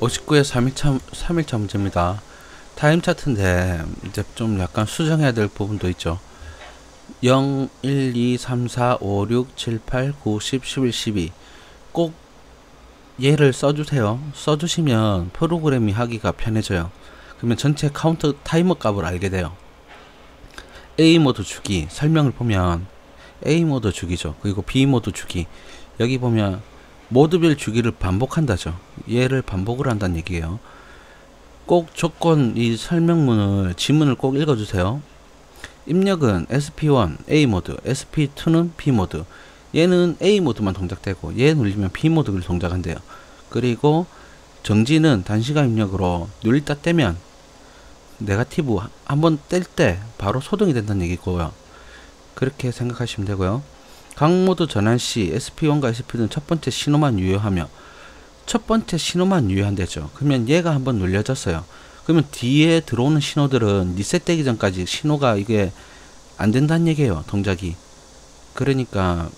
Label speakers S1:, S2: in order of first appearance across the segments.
S1: 59의 3일차 문제입니다. 타임 차트인데 이제 좀 약간 수정해야 될 부분도 있죠. 0, 1, 2, 3, 4, 5, 6, 7, 8, 9, 10, 11, 12. 꼭 얘를 써주세요. 써주시면 프로그램이 하기가 편해져요. 그러면 전체 카운트 타이머 값을 알게 돼요. A 모드 주기 설명을 보면 A 모드 주기죠. 그리고 B 모드 주기. 여기 보면 모드별 주기를 반복한다죠. 얘를 반복을 한다는 얘기예요. 꼭 조건 이 설명문을 지문을 꼭 읽어주세요. 입력은 SP1 A 모드, SP2는 B 모드. 얘는 A 모드만 동작되고 얘 눌리면 B 모드를 동작한대요. 그리고 정지는 단시간 입력으로 눌렸다 떼면 네거티브 한번 뗄 때 바로 소등이 된다는 얘기고요. 그렇게 생각하시면 되고요. 각 모드 전환 시 SP1과 SP2는 첫 번째 신호만 유효하며 첫 번째 신호만 유효한대죠. 그러면 얘가 한번 눌려졌어요. 그러면 뒤에 들어오는 신호들은 리셋되기 전까지 신호가 이게 안 된다는 얘기예요. 동작이. 그러니까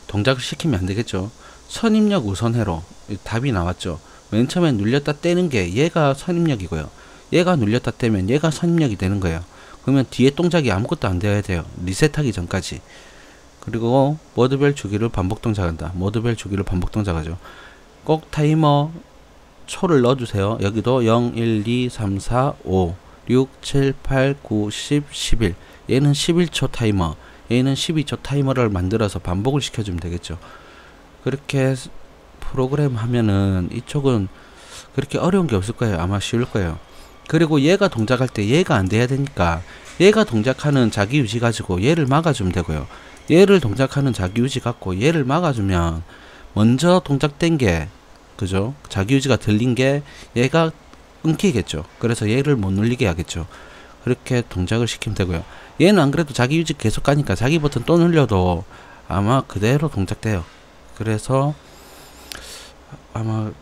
S1: 동작을 시키면 안 되겠죠. 선입력 우선해로 답이 나왔죠. 맨 처음에 눌렸다 떼는 게 얘가 선입력이고요. 얘가 눌렸다 떼면 얘가 선입력이 되는 거예요. 그러면 뒤에 동작이 아무것도 안 되어야 돼요. 리셋하기 전까지. 그리고 모드별 주기를 반복 동작한다. 모드별 주기를 반복 동작하죠. 꼭 타이머 초를 넣어주세요. 여기도 0, 1, 2, 3, 4, 5, 6, 7, 8, 9, 10, 11. 얘는 11초 타이머, 얘는 12초 타이머를 만들어서 반복을 시켜주면 되겠죠. 그렇게 프로그램 하면은 이쪽은 그렇게 어려운 게 없을 거예요. 아마 쉬울 거예요. 그리고 얘가 동작할 때 얘가 안 돼야 되니까 얘가 동작하는 자기 유지 가지고 얘를 막아주면 되고요. 얘를 동작하는 자기 유지 갖고 얘를 막아주면 먼저 동작된 게 그죠? 자기 유지가 들린 게 얘가 끊기겠죠. 그래서 얘를 못 눌리게 하겠죠. 그렇게 동작을 시키면 되고요. 얘는 안 그래도 자기 유지 계속 가니까 자기 버튼 또 눌려도 아마 그대로 동작돼요. 그래서 아마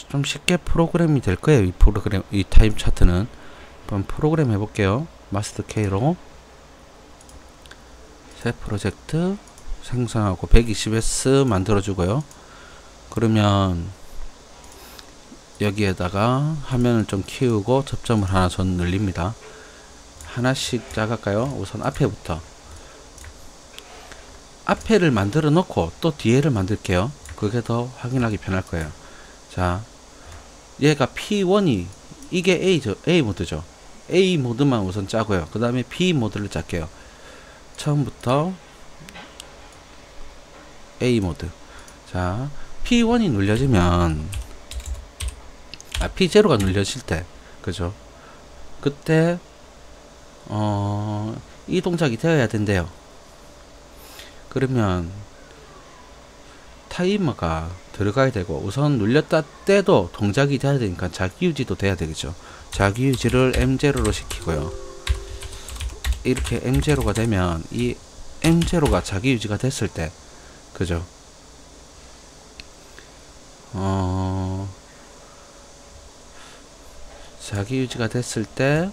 S1: 좀 쉽게 프로그램이 될 거예요. 이 프로그램, 이 타임 차트는. 한번 프로그램 해볼게요. 마스터 K로 새 프로젝트 생성하고 120S 만들어주고요. 그러면 여기에다가 화면을 좀 키우고 접점을 하나 전 늘립니다. 하나씩 작을까요? 우선 앞에부터. 앞에를 만들어 놓고 또 뒤에를 만들게요. 그게 더 확인하기 편할 거예요. 자, 얘가 P1이 이게 A 모드죠. A 모드만 우선 짜고요. 그 다음에 B 모드를 짤게요. 처음부터 A 모드. 자, P1이 눌려지면 P0가 눌려질 때 그죠? 그때 이 동작이 되어야 된대요. 그러면 타이머가 들어가야 되고 우선 눌렸다 떼도 동작이 돼야 되니까 자기 유지도 돼야 되겠죠. 자기 유지를 M0로 시키고요. 이렇게 M0가 되면 이 M0가 자기 유지가 됐을 때 그죠? 자기 유지가 됐을 때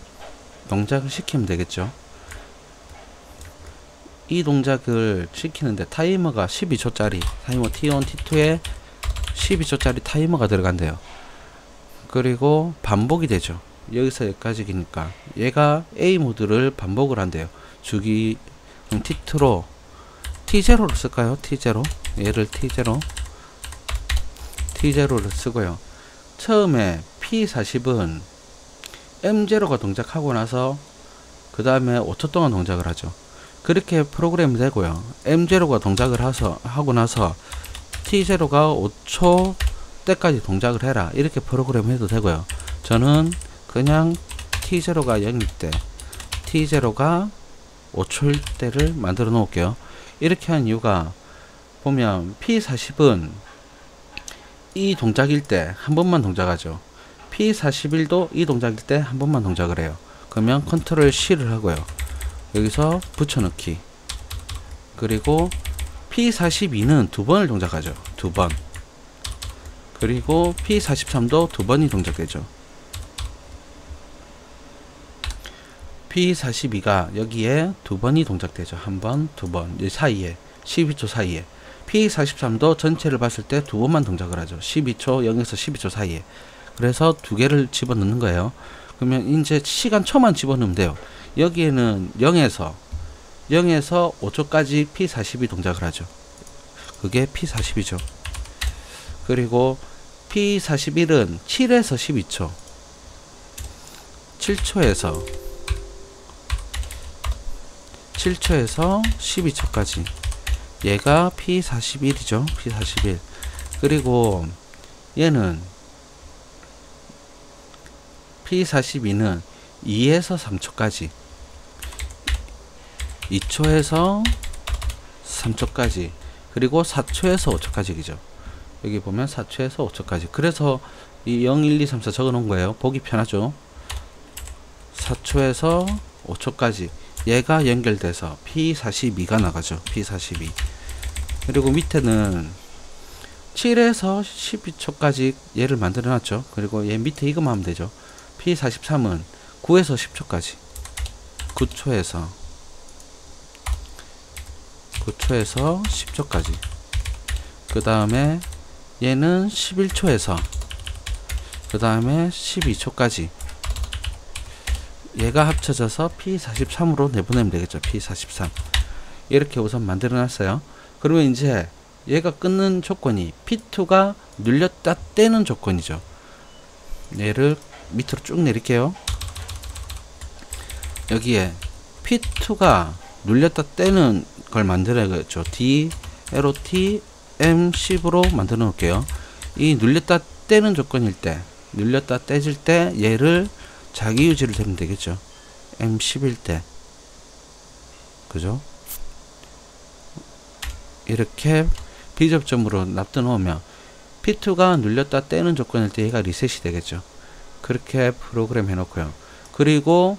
S1: 동작을 시키면 되겠죠. 이 동작을 시키는데 타이머가 12초짜리 타이머 T1, T2에 12초짜리 타이머가 들어간대요. 그리고 반복이 되죠. 여기서 여기까지니까 얘가 A 모드를 반복을 한대요. 주기 T2로 T0를 쓸까요? T0 얘를 T0를 쓰고요. 처음에 P40은 M0가 동작하고 나서 그 다음에 5초 동안 동작을 하죠. 그렇게 프로그램이 되고요. M0가 동작을 하고 나서 T0가 5초 때까지 동작을 해라. 이렇게 프로그램 해도 되고요. 저는 그냥 T0가 0일 때 T0가 5초일 때를 만들어 놓을게요. 이렇게 한 이유가 보면 P40은 이 동작일 때 한 번만 동작하죠. P41도 이 동작일 때 한 번만 동작을 해요. 그러면 컨트롤 C를 하고요. 여기서 붙여넣기. 그리고 P42는 두 번을 동작하죠. 두 번. 그리고 P43도 두 번이 동작되죠. P42가 여기에 두 번이 동작되죠. 한 번, 두 번. 이 사이에 12초 사이에 P43도 전체를 봤을 때 두 번만 동작을 하죠. 12초, 0에서 12초 사이에. 그래서 두 개를 집어넣는 거예요. 그러면 이제 시간 초만 집어넣으면 돼요. 여기에는 0에서 5초까지 P42 동작을 하죠. 그게 P40이죠. 그리고 P41은 7에서 12초, 7초에서 12초까지. 얘가 P41이죠. P41. 그리고 얘는 P42는 2에서 3초까지, 2초에서 3초까지, 그리고 4초에서 5초까지죠. 여기 보면 4초에서 5초까지. 그래서 이 0, 1, 2, 3, 4 적어 놓은 거예요. 보기 편하죠. 4초에서 5초까지 얘가 연결돼서 P42가 나가죠. P42. 그리고 밑에는 7에서 12초까지 얘를 만들어 놨죠. 그리고 얘 밑에 이것만 하면 되죠. P43은 9에서 10초까지, 9초에서 10초까지. 그 다음에 얘는 11초에서 그 다음에 12초까지. 얘가 합쳐져서 P43으로 내보내면 되겠죠. P43. 이렇게 우선 만들어 놨어요. 그러면 이제 얘가 끊는 조건이 P2가 눌렸다 떼는 조건이죠. 얘를 밑으로 쭉 내릴게요. 여기에 P2가 눌렸다 떼는 걸 만들어야겠죠. D, LOT, M10으로 만들어 놓을게요. 이 눌렸다 떼는 조건일 때, 눌렸다 떼질 때 얘를 자기 유지를 되면 되겠죠. M10일 때. 그죠? 이렇게 비접점으로 납득 놓으면 P2가 눌렸다 떼는 조건일 때 얘가 리셋이 되겠죠. 그렇게 프로그램 해놓고요. 그리고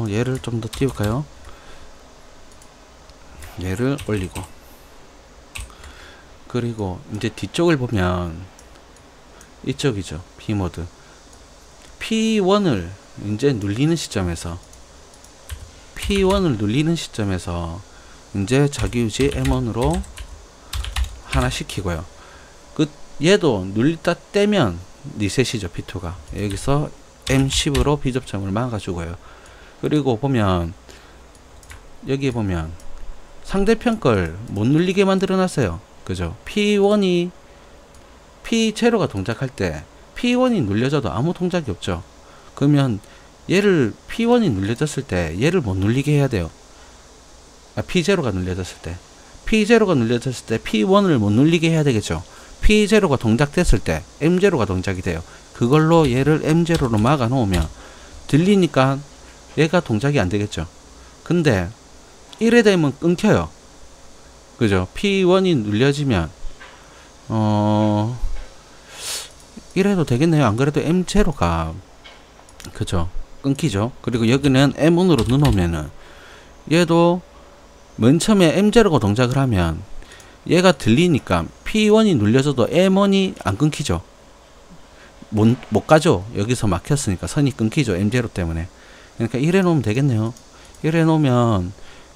S1: 얘를 좀 더 띄울까요? 얘를 올리고, 그리고 이제 뒤쪽을 보면 이쪽이죠. P모드. P1을 이제 눌리는 시점에서 이제 자기유지 M1으로 하나 시키고요. 얘도 눌렸다 떼면 리셋이죠. P2가 여기서 M10으로 비접점을 막아주고요. 그리고 보면 여기 보면 상대편 걸 못 눌리게 만들어 놨어요. 그죠? P1이 P0가 동작할 때 P1이 눌려져도 아무 동작이 없죠. 그러면 얘를 P1이 눌려졌을 때 얘를 못 눌리게 해야 돼요. P0가 눌려졌을 때 P1을 못 눌리게 해야 되겠죠. P0가 동작됐을 때 M0가 동작이 돼요. 그걸로 얘를 M0로 막아 놓으면 들리니까 얘가 동작이 안 되겠죠. 근데 이래 되면 끊겨요. 그죠? P1이 눌려지면 이래도 되겠네요. 안 그래도 M0가 그죠? 끊기죠. 그리고 여기는 M1으로 넣어놓으면은 얘도 맨 처음에 M0가 동작을 하면 얘가 들리니까 P1이 눌려져도 M1이 안 끊기죠. 못 가죠. 여기서 막혔으니까 선이 끊기죠. M0 때문에. 그러니까 이래 놓으면 되겠네요. 이래 놓으면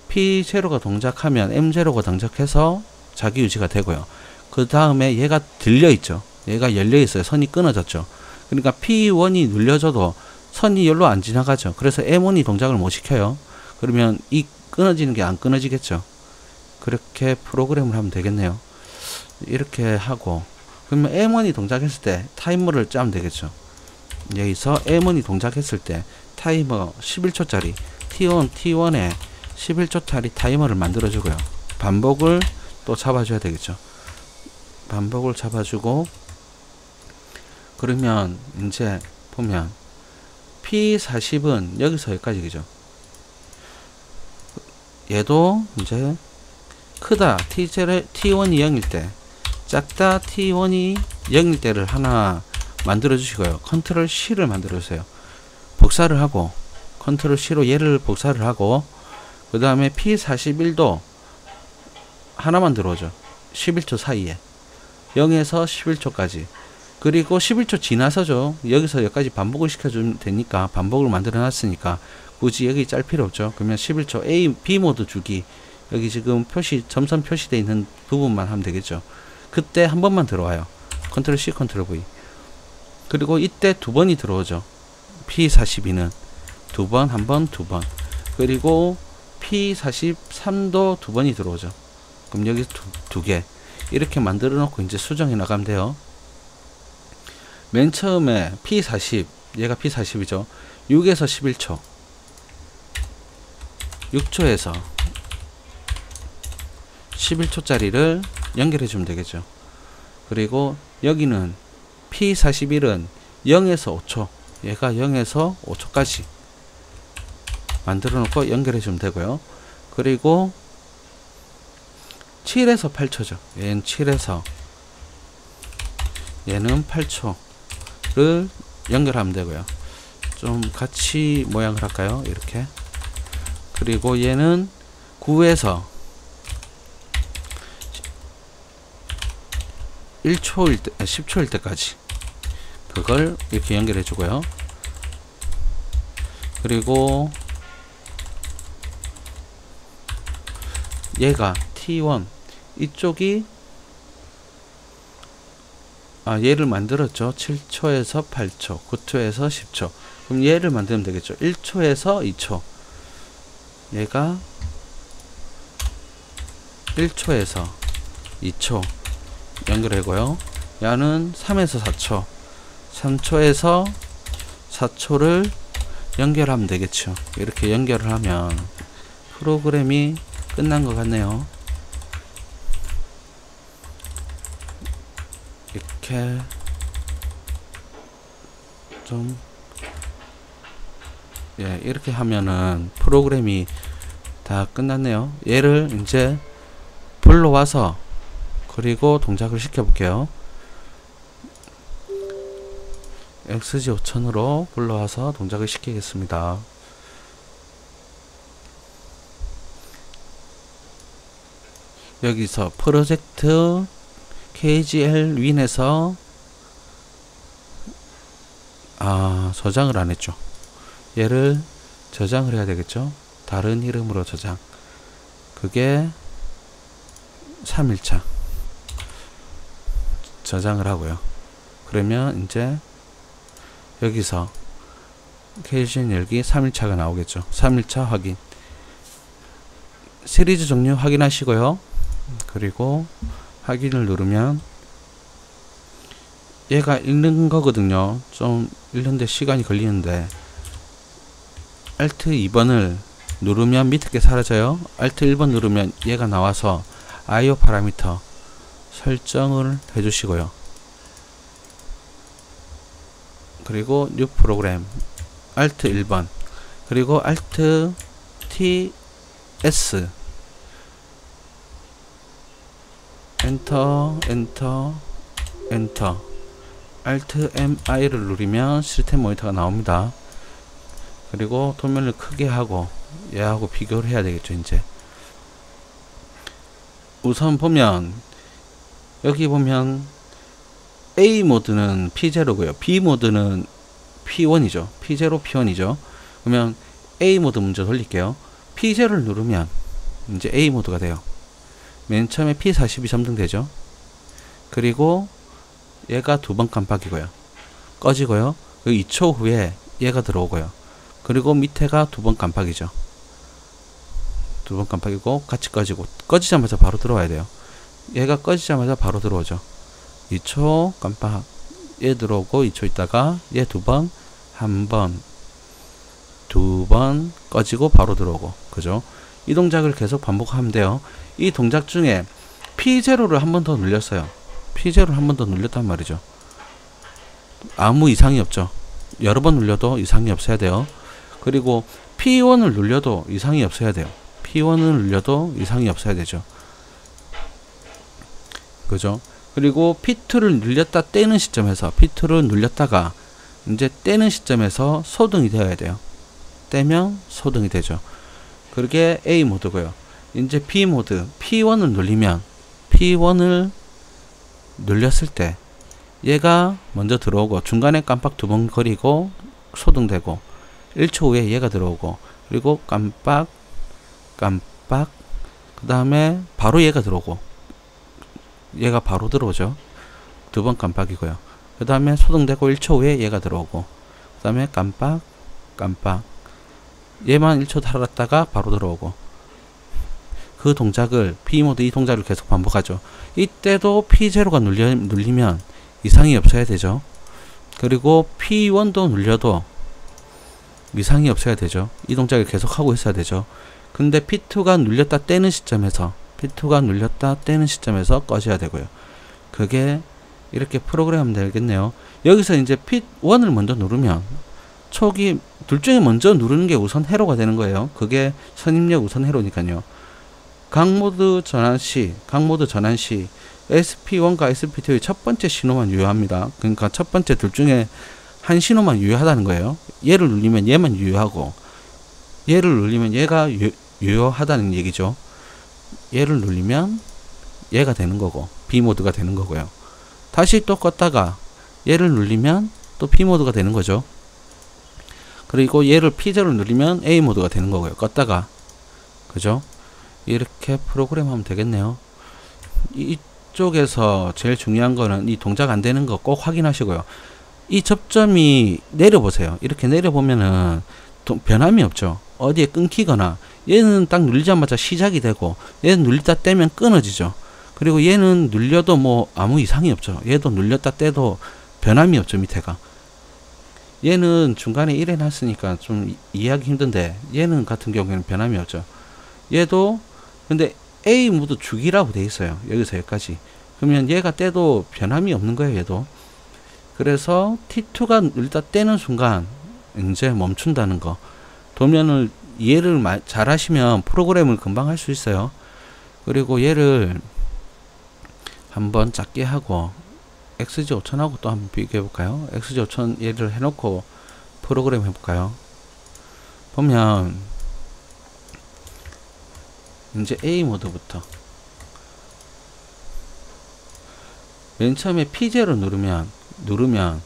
S1: P0가 동작하면 M0가 동작해서 자기 유지가 되고요. 그 다음에 얘가 들려있죠. 얘가 열려있어요. 선이 끊어졌죠. 그러니까 P1이 눌려져도 선이 열로 안 지나가죠. 그래서 M1이 동작을 못 시켜요. 그러면 이 끊어지는 게 안 끊어지겠죠. 그렇게 프로그램을 하면 되겠네요. 이렇게 하고, 그러면 M1이 동작했을 때 타이머를 짜면 되겠죠. 여기서 M1이 동작했을 때 타이머 11초짜리 T1에 11초짜리 타이머를 만들어 주고요. 반복을 또 잡아줘야 되겠죠. 반복을 잡아주고, 그러면 이제 보면 P40은 여기서 여기까지죠. 얘도 이제 크다 T1이 0일 때, 작다 T1이 0일 때를 하나 만들어 주시고요. 컨트롤 C를 만들어 주세요. 복사를 하고 컨트롤 C로 얘를 복사를 하고, 그 다음에 P41도 하나만 들어오죠. 11초 사이에 0에서 11초까지. 그리고 11초 지나서죠. 여기서 여기까지 반복을 시켜주면 되니까, 반복을 만들어 놨으니까 굳이 여기 짤 필요 없죠. 그러면 11초 A, B 모드 주기 여기 지금 표시 점선 표시되어 있는 부분만 하면 되겠죠. 그때 한 번만 들어와요. 컨트롤 C 컨트롤 V. 그리고 이때 두 번이 들어오죠. P42는 두 번, 한 번, 두 번. 그리고 P43도 두 번이 들어오죠. 그럼 여기 두 개. 이렇게 만들어 놓고 이제 수정해 나가면 돼요. 맨 처음에 P40, 얘가 P40이죠. 6에서 11초. 6초에서 11초짜리를 연결해 주면 되겠죠. 그리고 여기는 P41은 0에서 5초. 얘가 0에서 5초까지 만들어 놓고 연결해 주면 되고요. 그리고 7에서 8초죠. 얘는 7에서 얘는 8초를 연결하면 되고요. 좀 같이 모양을 할까요? 이렇게. 그리고 얘는 9에서 1초일 때, 10초일 때까지 그걸 이렇게 연결해 주고요. 그리고 얘가 T1 이쪽이 얘를 만들었죠. 7초에서 8초, 9초에서 10초. 그럼 얘를 만들면 되겠죠. 1초에서 2초. 얘가 1초에서 2초 연결하고요. 얘는 3에서 4초, 3초에서 4초를 연결하면 되겠죠. 이렇게 연결을 하면 프로그램이 끝난 것 같네요. 이렇게 좀 이렇게 하면은 프로그램이 다 끝났네요. 얘를 이제 불러와서 그리고 동작을 시켜 볼게요. XG5000으로 불러와서 동작을 시키겠습니다. 여기서 프로젝트 KGL 윈에서 저장을 안 했죠. 얘를 저장을 해야 되겠죠. 다른 이름으로 저장. 그게 3일차 저장을 하고요. 그러면 이제 여기서 KGL 열기 3일차가 나오겠죠. 3일차 확인. 시리즈 종류 확인하시고요. 그리고 확인을 누르면 얘가 읽는 거거든요. 좀 읽는데 시간이 걸리는데 Alt 2번을 누르면 밑에 게 사라져요. Alt 1번 누르면 얘가 나와서 IO 파라미터 설정을 해주시고요. 그리고 New 프로그램 Alt 1번 그리고 Alt TS 엔터 엔터 엔터 Alt MI를 누르면 시스템 모니터가 나옵니다. 그리고 도면을 크게 하고 얘하고 비교를 해야 되겠죠. 이제 우선 보면 여기 보면 A 모드는 P0고요. B 모드는 P1이죠. P0, P1이죠. 그러면 A 모드 먼저 돌릴게요. P0를 누르면 이제 A 모드가 돼요. 맨 처음에 P40이 점등되죠. 그리고 얘가 두 번 깜빡이고요. 꺼지고요. 2초 후에 얘가 들어오고요. 그리고 밑에가 두 번 깜빡이죠. 두 번 깜빡이고 같이 꺼지고 꺼지자마자 바로 들어와야 돼요. 얘가 꺼지자마자 바로 들어오죠. 2초 깜빡 얘 들어오고 2초 있다가 얘 두 번, 한 번, 두 번 꺼지고 바로 들어오고 그죠? 이 동작을 계속 반복하면 돼요. 이 동작 중에 P0를 한 번 더 눌렸어요. P0를 한 번 더 눌렸단 말이죠. 아무 이상이 없죠. 여러 번 눌려도 이상이 없어야 돼요. 그리고 P1을 눌려도 이상이 없어야 돼요. P1을 눌려도 이상이 없어야 되죠. 그죠? 그리고 P2를 눌렸다 떼는 시점에서 P2를 눌렸다가 이제 떼는 시점에서 소등이 되어야 돼요. 떼면 소등이 되죠. 그게 A 모드고요. 이제 B 모드 P1을 눌리면 P1을 눌렸을 때 얘가 먼저 들어오고 중간에 깜빡 두 번 거리고 소등되고 1초 후에 얘가 들어오고 그리고 깜빡 깜빡 그 다음에 바로 얘가 들어오고, 얘가 바로 들어오죠. 두 번 깜빡이고요. 그 다음에 소등되고 1초 후에 얘가 들어오고, 그 다음에 깜빡 깜빡, 얘만 1초 달았다가 바로 들어오고, 그 동작을 P모드 이 동작을 계속 반복하죠. 이때도 P0가 눌리면 이상이 없어야 되죠. 그리고 P1도 눌려도 이상이 없어야 되죠. 이 동작을 계속 하고 있어야 되죠. 근데 P2가 눌렸다 떼는 시점에서 꺼져야 되고요. 그게 이렇게 프로그램하면 되겠네요. 여기서 이제 P1을 먼저 누르면 초기 둘 중에 먼저 누르는 게 우선 회로가 되는 거예요. 그게 선입력 우선 회로니까요. 강모드 전환 시 SP1과 SP2의 첫 번째 신호만 유효합니다. 그러니까 첫 번째 둘 중에 한 신호만 유효하다는 거예요. 얘를 눌리면 얘만 유효하고, 얘를 눌리면 얘가 유효하다는 얘기죠. 얘를 눌리면 얘가 되는 거고, B모드가 되는 거고요. 다시 또 껐다가 얘를 눌리면 또 B모드가 되는 거죠. 그리고 얘를 P0를 누르면 A모드가 되는 거고요. 껐다가. 그죠? 이렇게 프로그램하면 되겠네요. 이쪽에서 제일 중요한 거는 이 동작 안 되는 거 꼭 확인하시고요. 이 접점이 내려보세요. 이렇게 내려보면은 변함이 없죠. 어디에 끊기거나, 얘는 딱 눌리자마자 시작이 되고, 얘는 눌리다 떼면 끊어지죠. 그리고 얘는 눌려도 뭐 아무 이상이 없죠. 얘도 눌렸다 떼도 변함이 없죠. 밑에가. 얘는 중간에 이래 놨으니까 좀 이해하기 힘든데, 얘는 같은 경우에는 변함이 없죠. 얘도 근데 A 모드 주기라고 돼 있어요. 여기서 여기까지. 그러면 얘가 떼도 변함이 없는 거예요. 얘도. 그래서 T2가 눌다 떼는 순간 이제 멈춘다는 거. 도면을 이해를 잘 하시면 프로그램을 금방 할 수 있어요. 그리고 얘를 한번 작게 하고 XG5000하고 또 한번 비교해 볼까요? XG5000 얘를 해놓고 프로그램 해볼까요? 보면 이제 A 모드부터 맨 처음에 P0 누르면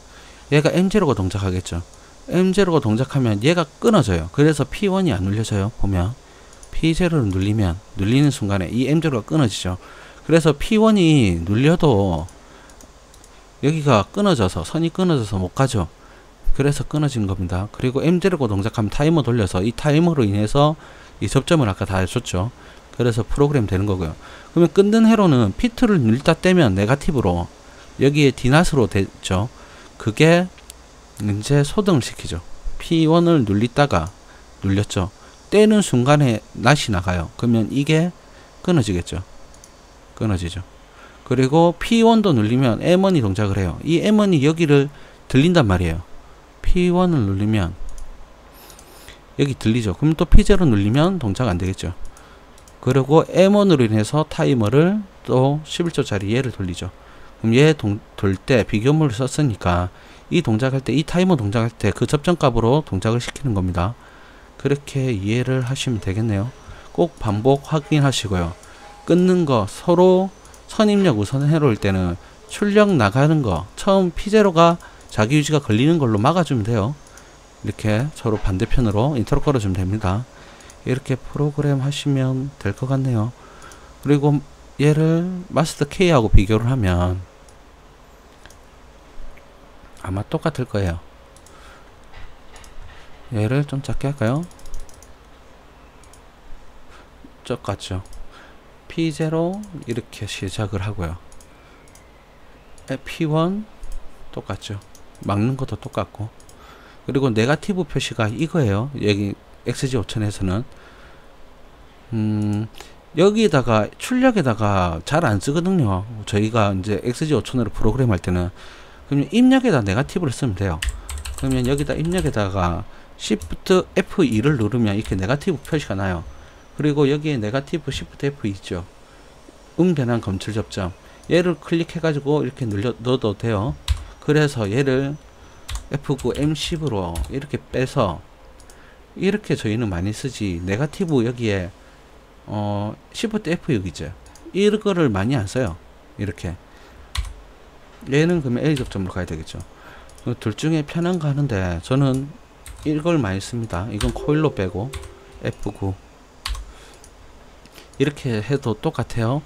S1: 얘가 M0가 동작하겠죠. M0가 동작하면 얘가 끊어져요. 그래서 P1이 안 눌려져요. 보면 P0를 눌리는 순간에 이 M0가 끊어지죠. 그래서 P1이 눌려도 여기가 끊어져서, 선이 끊어져서 못 가죠. 그래서 끊어진 겁니다. 그리고 M0가 동작하면 타이머 돌려서 이 타이머로 인해서 이 접점을 아까 다 해줬죠. 그래서 프로그램 되는 거고요. 그러면 끊는 회로는 P2를 눌다 떼면 네거티브로 여기에 D낫으로 됐죠. 그게 이제 소등을 시키죠. P1을 눌렸죠. 떼는 순간에 낫이 나가요. 그러면 이게 끊어지겠죠. 끊어지죠. 그리고 P1도 눌리면 M1이 동작을 해요. 이 M1이 여기를 들린단 말이에요. P1을 누르면 여기 들리죠. 그럼 또 P0 눌리면 동작 안 되겠죠. 그리고 M1으로 인해서 타이머를 또 11초짜리 얘를 돌리죠. 그럼 얘 돌 때 비교물을 썼으니까 이 동작할 때, 이 타이머 동작할 때 그 접점값으로 동작을 시키는 겁니다. 그렇게 이해를 하시면 되겠네요. 꼭 반복 확인하시고요. 끊는 거 서로 선입력 우선 해놓을 때는 출력 나가는 거 처음 P0가 자기 유지가 걸리는 걸로 막아주면 돼요. 이렇게 서로 반대편으로 인터로 걸어주면 됩니다. 이렇게 프로그램 하시면 될 것 같네요. 그리고 얘를 마스터 K하고 비교를 하면 아마 똑같을 거예요. 얘를 좀 작게 할까요? 똑같죠. P0 이렇게 시작을 하고요. P1 똑같죠. 막는 것도 똑같고. 그리고 네거티브 표시가 이거예요. 여기 XG5000에서는 여기다가 출력에다가 잘 안 쓰거든요. 저희가 이제 XG5000으로 프로그램 할 때는. 그러면 입력에다 네거티브를 쓰면 돼요. 그러면 여기다 입력에다가 Shift F2를 누르면 이렇게 네거티브 표시가 나요. 그리고 여기에 네거티브 Shift F 있죠. 변환 검출 접점. 얘를 클릭해 가지고 이렇게 넣어도 돼요. 그래서 얘를 F9 M10으로 이렇게 빼서 이렇게 저희는 많이 쓰지. 네거티브 여기에 Shift F6 있죠. 이거를 많이 안 써요. 이렇게. 얘는 그러면 A 접점으로 가야 되겠죠. 둘 중에 편한 거 하는데 저는 이걸 많이 씁니다. 이건 코일로 빼고 F9. 이렇게 해도 똑같아요.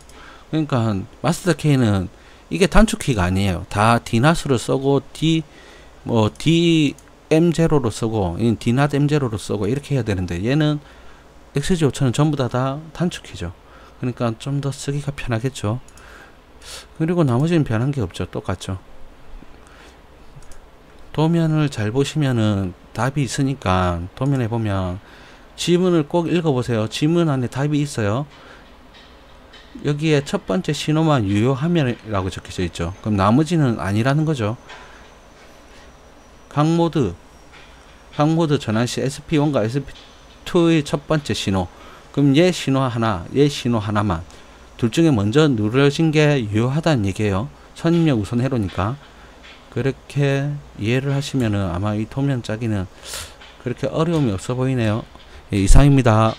S1: 그러니까 마스터 키는 이게 단축키가 아니에요. 다 디낫으로 쓰고 DM0로 쓰고 디낫 M0로 쓰고 이렇게 해야 되는데 얘는 XG5000은 전부 다 단축키죠. 그러니까 좀 더 쓰기가 편하겠죠. 그리고 나머지는 변한 게 없죠. 똑같죠. 도면을 잘 보시면은 답이 있으니까 도면에 보면 지문을 꼭 읽어보세요. 지문 안에 답이 있어요. 여기에 첫 번째 신호만 유효하면이라고 적혀져 있죠. 그럼 나머지는 아니라는 거죠. 강모드 전환 시 SP1과 SP2의 첫 번째 신호. 그럼 얘 신호 하나만 둘 중에 먼저 누려진 게 유효하다는 얘기예요. 선입력 우선 회로니까. 그렇게 이해를 하시면은 아마 이 도면 짜기는 그렇게 어려움이 없어 보이네요. 예, 이상입니다.